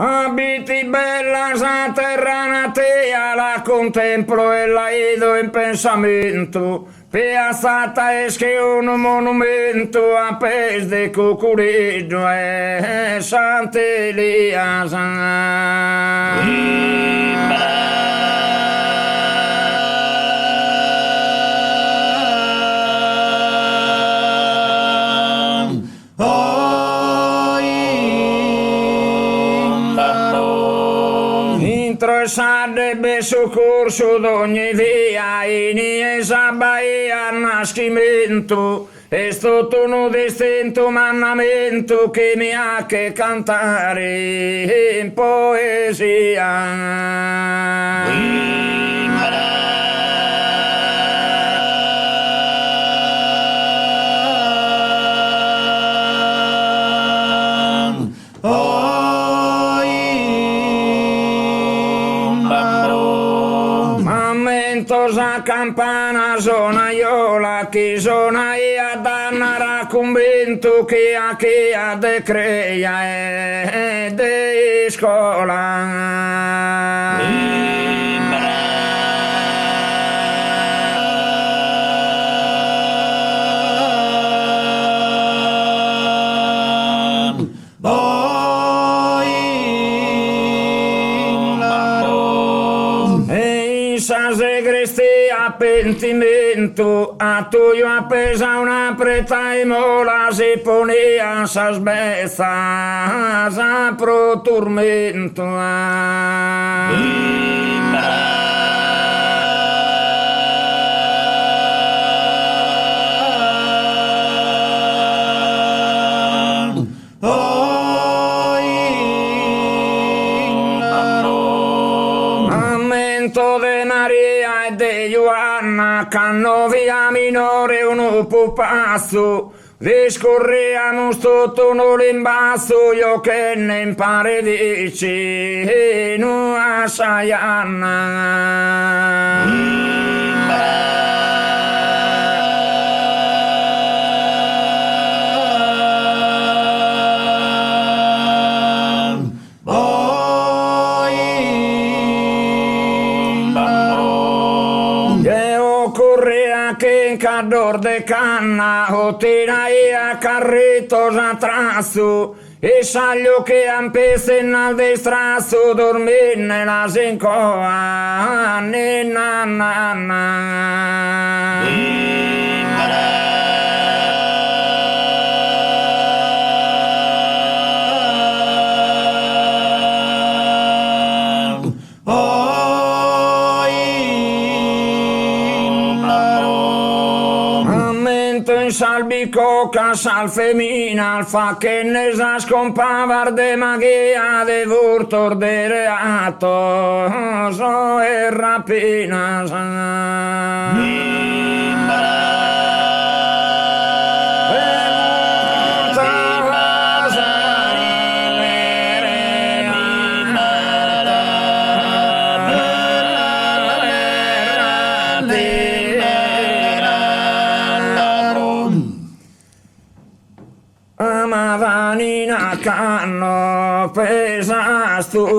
Abiti bella sa terra natea, la contemplo e la vedo in pensamento. Piazzata es che un monumento a pes de cucureggio e Sant'Elia. Sarebbe soccorso d'ogni via in esa baia al nascimento è stato un distinto mandamento che mi ha che cantare in poesia. La campana sonaiola che sonaia dannara convento che a de creia e de scola. Pentimento a tuo appesa una preta e mola si ponea sa sbezza sa pro tormento de Maria e de Ioanna canno via minore un pupazzo discorriamo tutto un limbasso io che ne impare dici non assai Anna. Cador de canna o tirai a carritos atrasso e saglio che ampese nel destrazzo dormir nella zincoa na na na. Salbicoca sal femina al fa che ne sa scompavar de magia de vurtor de reato so e rapina canno pesastue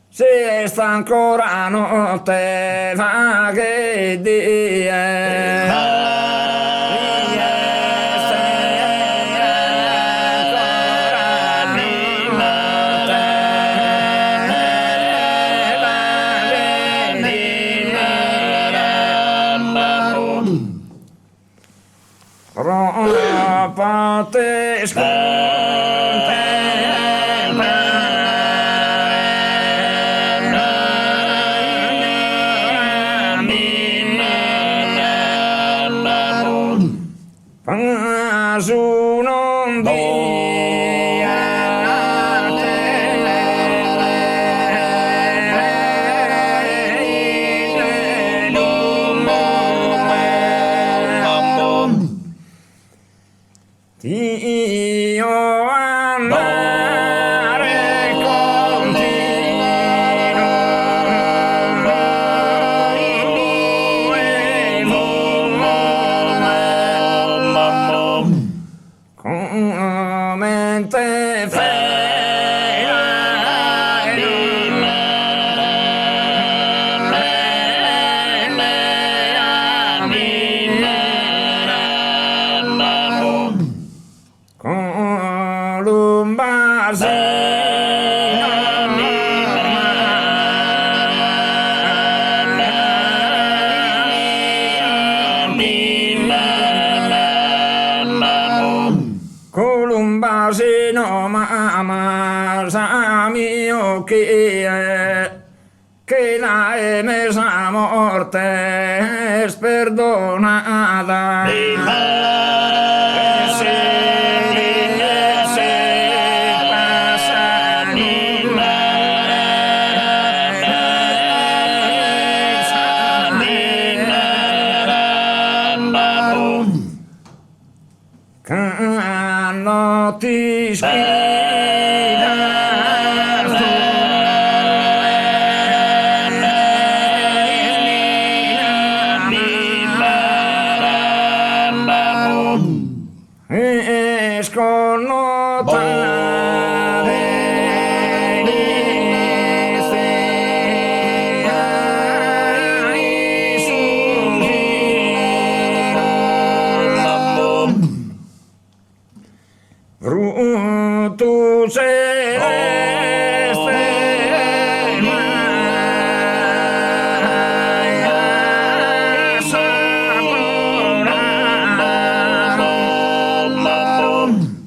si sta ancora notte va che die Pate Columbasino mamma sami che la mesa morte es perdonada. Canno ti tu celeste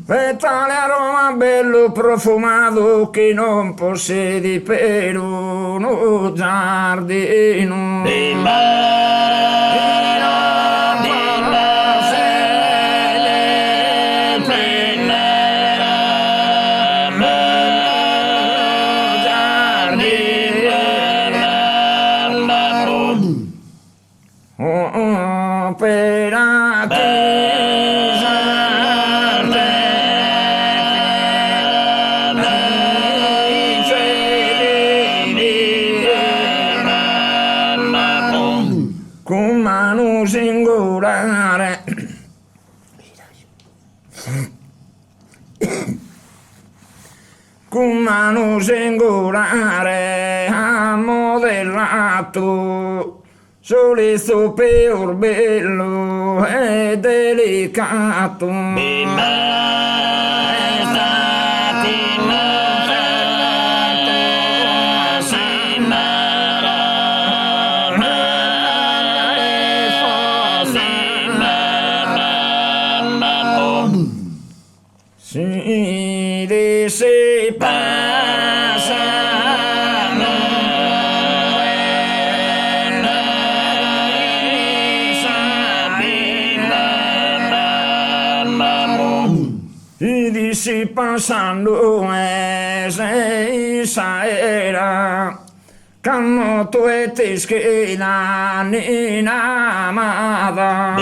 petale aroma bello profumato che non possiedi per uno giardino. Per con mano singolare con mano singolare ha modellato solito per bello e delicato. Si dice si passando esa era canno tu e te scheda nina amada